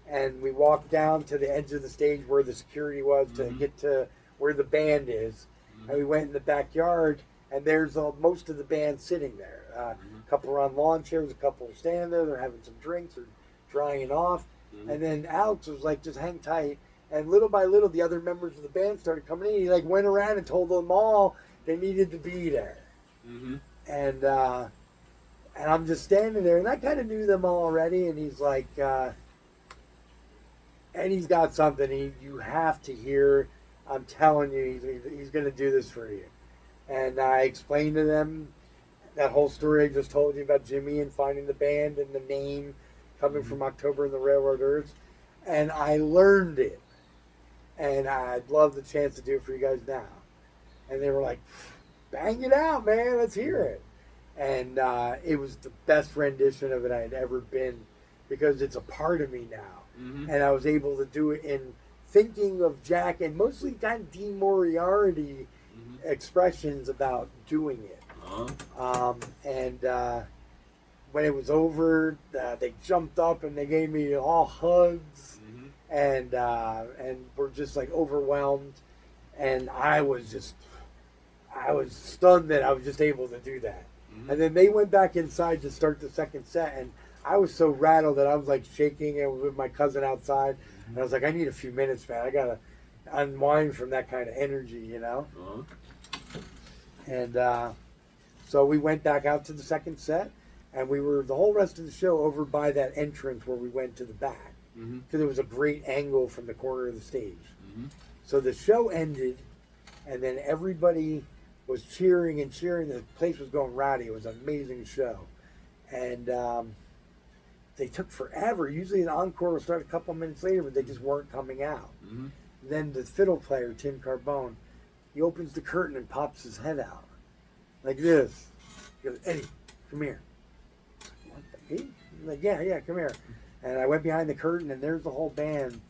and we walked down to the edge of the stage where the security was to get to where the band is, and we went in the backyard, and there's most of the band sitting there. A couple are on lawn chairs, a couple are standing there, they're having some drinks or drying it off, and then Alex was like, just hang tight, and little by little the other members of the band started coming in. He like went around and told them all they needed to be there. And I'm just standing there, and I kind of knew them all already, and he's like, Eddie's got something you have to hear. I'm telling you, he's going to do this for you. And I explained to them that whole story I just told you about Jimmy and finding the band and the name coming from October and the Railroad Earth. And I learned it. And I'd love the chance to do it for you guys now. And they were like, bang it out, man. Let's hear it. And it was the best rendition of it I had ever been, because it's a part of me now. And I was able to do it in thinking of Jack and mostly kind of Dean Moriarty expressions about doing it. And when it was over, they jumped up and they gave me all hugs, and were just like overwhelmed. And I was stunned that I was just able to do that. And then they went back inside to start the second set, and I was so rattled that I was like shaking, and with my cousin outside, and I was like, I need a few minutes, man. I gotta unwind from that kind of energy, you know. And so we went back out to the second set, and we were the whole rest of the show over by that entrance where we went to the back, because it was a great angle from the corner of the stage. So the show ended, and then everybody was cheering and cheering. The place was going rowdy. It was an amazing show. And they took forever. Usually an encore will start a couple minutes later, but they just weren't coming out. Then the fiddle player, Tim Carbone, he opens the curtain and pops his head out. Like this. He goes, Eddie, come here. What, me? I'm like, yeah, come here. And I went behind the curtain, and there's the whole band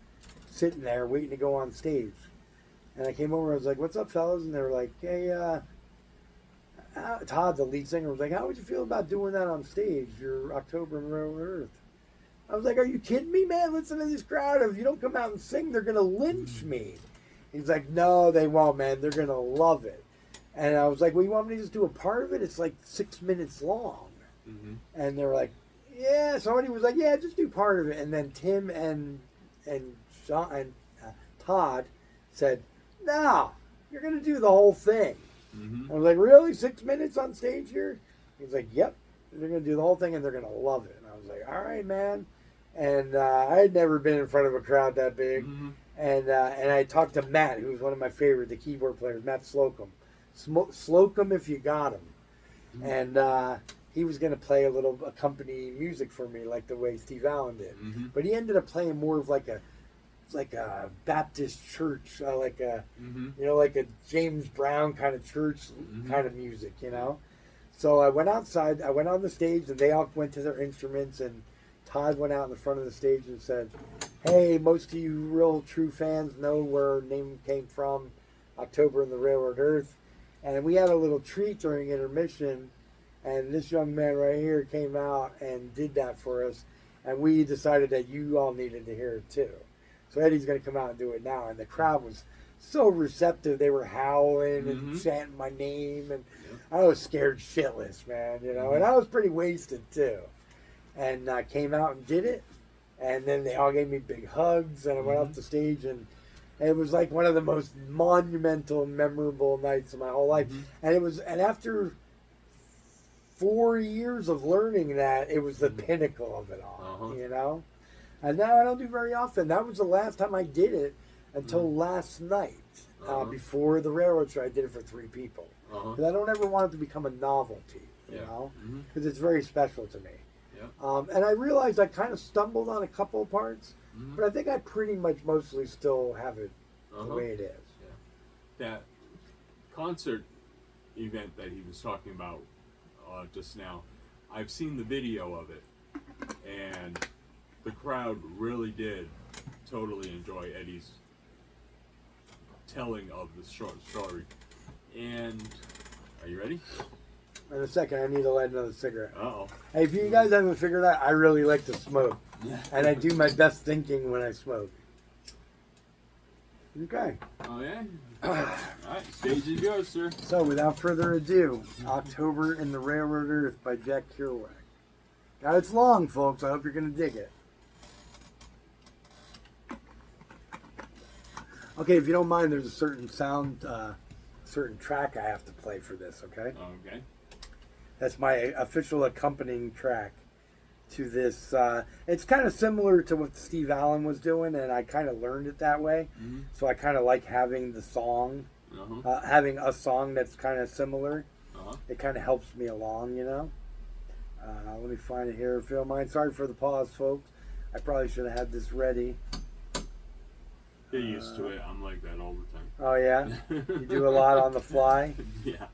sitting there waiting to go on stage. And I came over, I was like, what's up, fellas? And they were like, hey, Todd, the lead singer, was like, how would you feel about doing that on stage, your October and Railroad Earth? I was like, are you kidding me, man? Listen to this crowd. If you don't come out and sing, they're going to lynch me. He's like, no, they won't, man. They're going to love it. And I was like, well, you want me to just do a part of it? It's like 6 minutes long. And they were like, yeah. Somebody was like, yeah, just do part of it. And then Tim and Sean and Todd said, no, you're going to do the whole thing. I was like, really? 6 minutes on stage here? He's like, yep. They're going to do the whole thing, and they're going to love it. And I was like, all right, man. And I had never been in front of a crowd that big. And I talked to Matt, who's one of my favorite, the keyboard players, Matt Slocum. Slocum if you got him. And he was going to play a little accompanying music for me, like the way Steve Allen did. But he ended up playing more of like a Baptist church, like a like a James Brown kind of church kind of music, you know. So I went outside, I went on the stage, and they all went to their instruments, and Todd went out in the front of the stage and said, hey, most of you real true fans know where our name came from, October and the Railroad Earth. And we had a little treat during intermission, and this young man right here came out and did that for us, and we decided that you all needed to hear it too. So Eddie's going to come out and do it now. And the crowd was so receptive. They were howling and chanting my name. And I was scared shitless, man, you know. And I was pretty wasted, too. And I came out and did it. And then they all gave me big hugs. And I went off the stage. And it was like one of the most monumental, memorable nights of my whole life. And after 4 years of learning that, it was the pinnacle of it all, you know. And now I don't do very often. That was the last time I did it until last night, before the railroad show. I did it for 3 people. Because I don't ever want it to become a novelty, you know, because it's very special to me. And I realized I kind of stumbled on a couple of parts, but I think I pretty much mostly still have it the way it is. That concert event that he was talking about just now, I've seen the video of it, and the crowd really did totally enjoy Eddie's telling of the short story. And are you ready? In a second, I need to light another cigarette. Uh-oh. Hey, if you guys haven't figured out, I really like to smoke. and I do my best thinking when I smoke. Okay. Oh yeah. All right, stage is yours, sir. So, without further ado, October in the Railroad Earth by Jack Kerouac. Now, it's long, folks. I hope you're going to dig it. Okay, if you don't mind, there's a certain sound, certain track I have to play for this, okay? Okay. That's my official accompanying track to this. It's kind of similar to what Steve Allen was doing, and I kind of learned it that way. Mm-hmm. So I kind of like having the song, having a song that's kind of similar. It kind of helps me along, you know? Let me find it here, if you don't mind. Sorry for the pause, folks. I probably should have had this ready. Get used to it. I'm like that all the time. Oh, yeah? You do a lot on the fly? Yeah.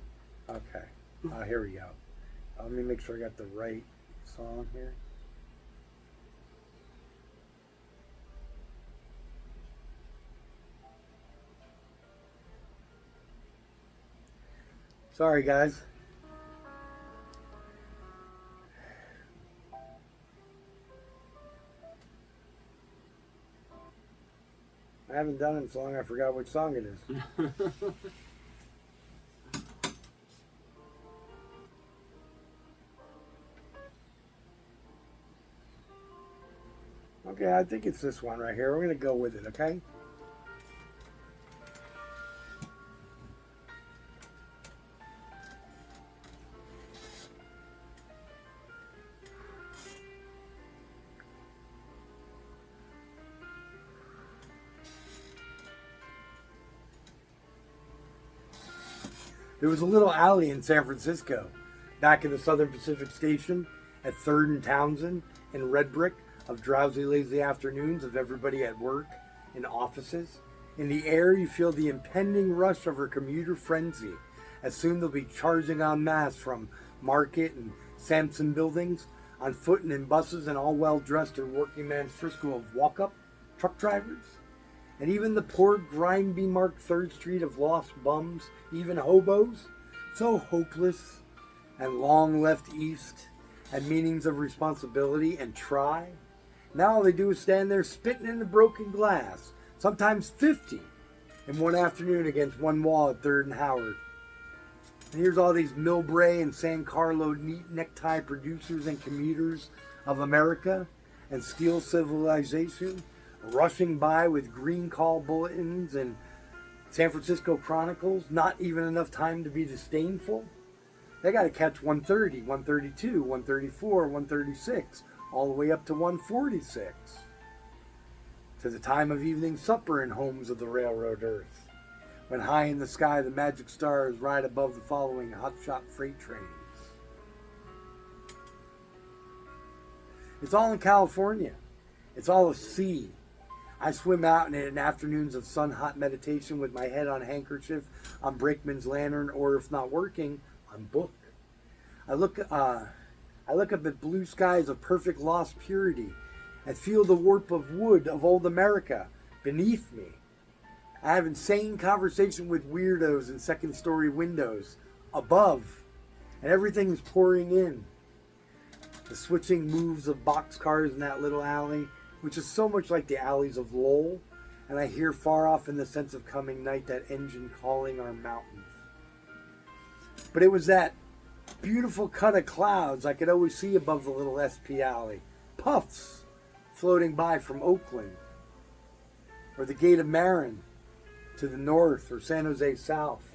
Okay. Here we go. Let me make sure I got the right song here. Sorry, guys. I haven't done it so long I forgot which song it is. Okay, I think it's this one right here. We're going to go with it, okay? There was a little alley in San Francisco, back in the Southern Pacific Station, at 3rd and Townsend, in Red Brick, of drowsy, lazy afternoons of everybody at work, in offices. In the air, you feel the impending rush of her commuter frenzy, as soon they'll be charging en masse from Market and Sampson buildings, on foot and in buses, and all well-dressed in working man's Frisco of walk-up truck drivers. And even the poor, grime-be-marked 3rd Street of lost bums, even hobos, so hopeless and long left east, and meanings of responsibility and try. Now all they do is stand there spitting in the broken glass, sometimes 50 in one afternoon against one wall at 3rd and Howard. And here's all these Millbrae and San Carlo neat necktie producers and commuters of America and steel civilization, rushing by with green call bulletins and San Francisco Chronicles, not even enough time to be disdainful. They got to catch 130, 132, 134, 136, all the way up to 146. To the time of evening supper in homes of the railroad earth, when high in the sky the magic stars ride above the following hotshot freight trains. It's all in California. It's all a sea. I swim out in afternoons of sun-hot meditation with my head on handkerchief, on brakeman's lantern, or if not working, on book. I look up at blue skies of perfect lost purity and feel the warp of wood of old America beneath me. I have insane conversation with weirdos in second-story windows above, and everything is pouring in. The switching moves of boxcars in that little alley, which is so much like the alleys of Lowell, and I hear far off in the sense of coming night that engine calling our mountains. But it was that beautiful cut of clouds I could always see above the little SP alley, puffs floating by from Oakland, or the Gate of Marin to the north, or San Jose south.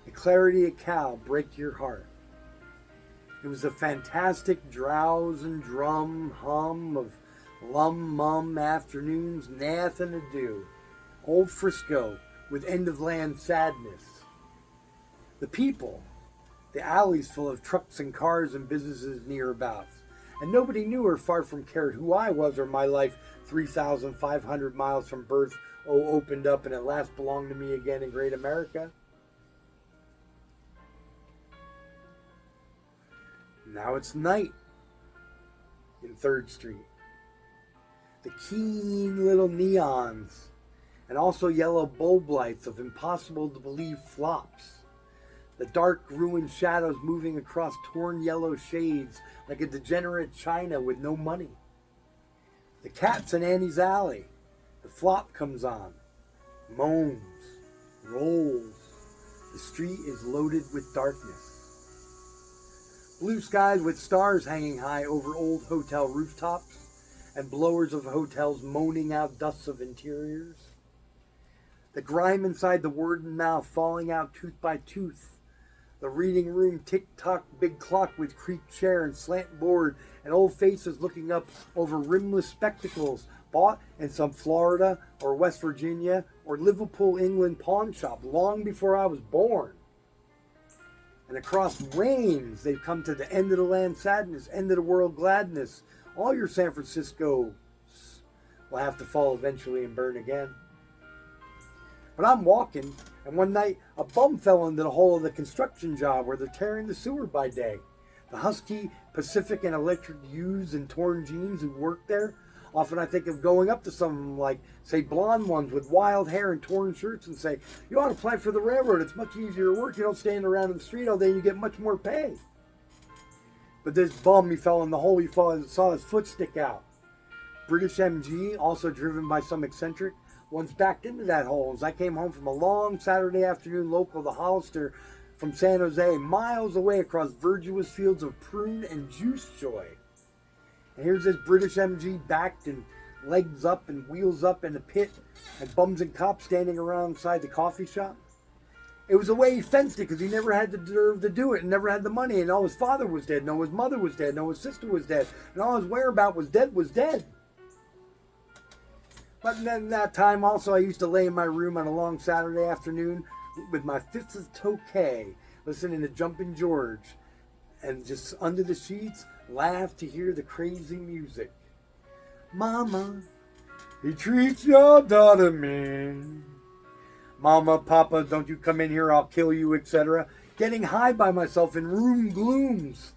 The clarity of Cal break your heart. It was a fantastic drowse and drum hum of lum-mum afternoons, nothing to do. Old Frisco with end-of-land sadness. The people, the alleys full of trucks and cars and businesses nearabouts. And nobody knew or far from cared who I was or my life 3,500 miles from birth, opened up and at last belonged to me again in great America. Now it's night in 3rd Street. The keen little neons and also yellow bulb lights of impossible to believe flops. The dark ruined shadows moving across torn yellow shades like a degenerate China with no money. The cat's in Annie's alley. The flop comes on. Moans. Rolls. The street is loaded with darkness. Blue skies with stars hanging high over old hotel rooftops and blowers of hotels moaning out dusts of interiors. The grime inside the word and mouth falling out tooth by tooth. The reading room tick-tock big clock with creaked chair and slant board and old faces looking up over rimless spectacles bought in some Florida or West Virginia or Liverpool, England pawn shop long before I was born. And across wains, they've come to the end of the land sadness, end of the world gladness. All your San Franciscos will have to fall eventually and burn again. But I'm walking, and one night a bum fell into the hole of the construction job where they're tearing the sewer by day. The husky, Pacific, and electric youths in torn jeans who work there. Often I think of going up to some, like, say, blonde ones with wild hair and torn shirts and say, you ought to apply for the railroad. It's much easier to work. You don't stand around in the street all day and you get much more pay. But this bum, he fell in the hole. He saw his foot stick out. British MG, also driven by some eccentric, once backed into that hole as I came home from a long Saturday afternoon local to Hollister from San Jose, miles away across verdurous fields of prune and juice joy. And here's this British MG backed and legs up and wheels up in the pit and bums and cops standing around inside the coffee shop. It was the way he fenced it because he never had the nerve to do it and never had the money, and all his father was dead, and all his mother was dead, and all his sister was dead, and all his whereabout was dead. But then that time also I used to lay in my room on a long Saturday afternoon with my fifth of Tokay, listening to Jumpin' George, and just under the sheets, laugh to hear the crazy music. Mama, he treats your daughter mean. Mama, Papa, don't you come in here, I'll kill you, etc. Getting high by myself in room glooms.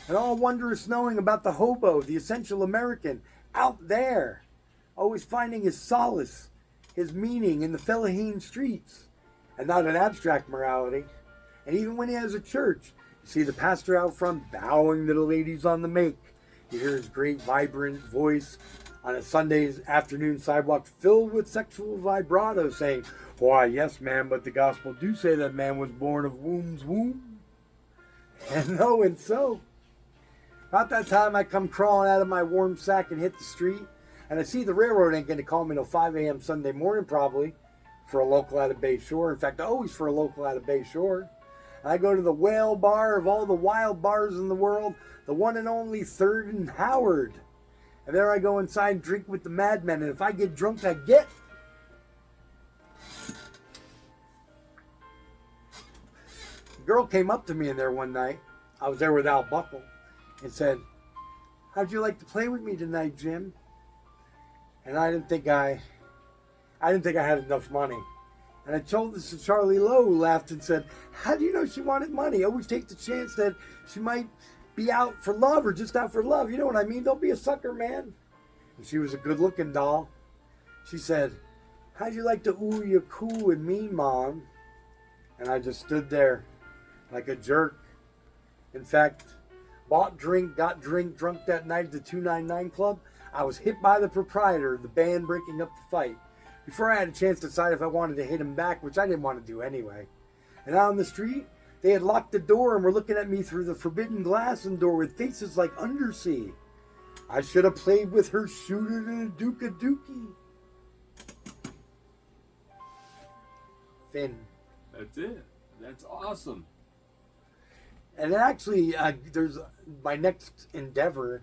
And all wondrous knowing about the hobo, the essential American, out there. Always finding his solace, his meaning in the Fellaheen streets. And not an abstract morality. And even when he has a church, you see the pastor out front bowing to the ladies on the make. You hear his great vibrant voice on a Sunday's afternoon sidewalk filled with sexual vibrato saying, why, yes, ma'am, but the gospel do say that man was born of womb's womb. And no, and so. About that time, I come crawling out of my warm sack and hit the street. And I see the railroad ain't going to call me till 5 a.m. Sunday morning probably for a local out of Bay Shore. In fact, always for a local out of Bay Shore. I go to the whale bar of all the wild bars in the world, the one and only 3rd and Howard. And there I go inside and drink with the madmen. And if I get drunk, I get. A girl came up to me in there one night. I was there with Al Buckle. And said, how'd you like to play with me tonight, Jim? And I didn't think I had enough money. And I told this to Charlie Lowe, who laughed and said, how do you know she wanted money? Always take the chance that she might be out for love or just out for love. You know what I mean? Don't be a sucker, man. And she was a good-looking doll. She said, how'd you like to ooh you cool with me, Mom? And I just stood there like a jerk. In fact, bought drink, got drunk that night at the 299 Club. I was hit by the proprietor of the band breaking up the fight. Before I had a chance to decide if I wanted to hit him back, which I didn't want to do anyway. And out on the street, they had locked the door and were looking at me through the forbidden glass and door with faces like undersea. I should have played with her shooter than a Duke of Dookie. Finn. That's it. That's awesome. And actually, there's my next endeavor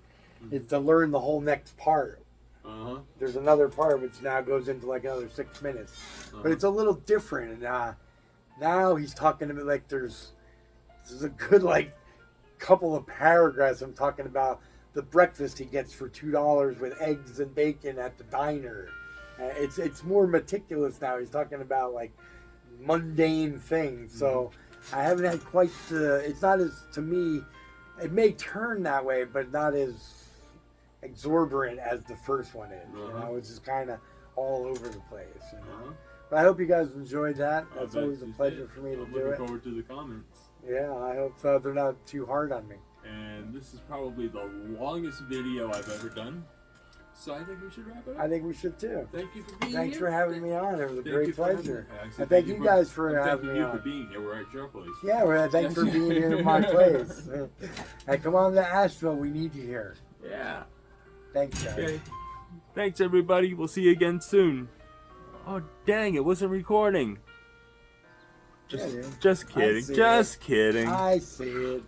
is to learn the whole next part. Uh-huh. There's another part which now goes into like another 6 minutes. Uh-huh. But it's a little different. And now he's talking to me like there's a good like couple of paragraphs. I'm talking about the breakfast he gets for $2 with eggs and bacon at the diner. It's more meticulous now. He's talking about like mundane things. So I haven't had quite it's not as, to me, it may turn that way, but not as exorbitant as the first one is. You know, it's just kind of all over the place. You know? But I hope you guys enjoyed that. That's always a pleasure for me to do it. Looking forward to the comments. Yeah, I hope so. They're not too hard on me. And this is probably the longest video I've ever done. So I think we should wrap it up. I think we should too. Thank you for being Thanks here. for having me on. It was a Thank you great for having pleasure. me. And thank you guys for having thanking me you on. for being here. We're at your place. Yeah, well, thanks for being here in my place. Hey, come on to Asheville. We need you here. Yeah. Thanks, guys. Okay. Thanks, everybody. We'll see you again soon. Oh, dang, it wasn't recording. Yeah, dude. Just I kidding. see Just kidding. I see it.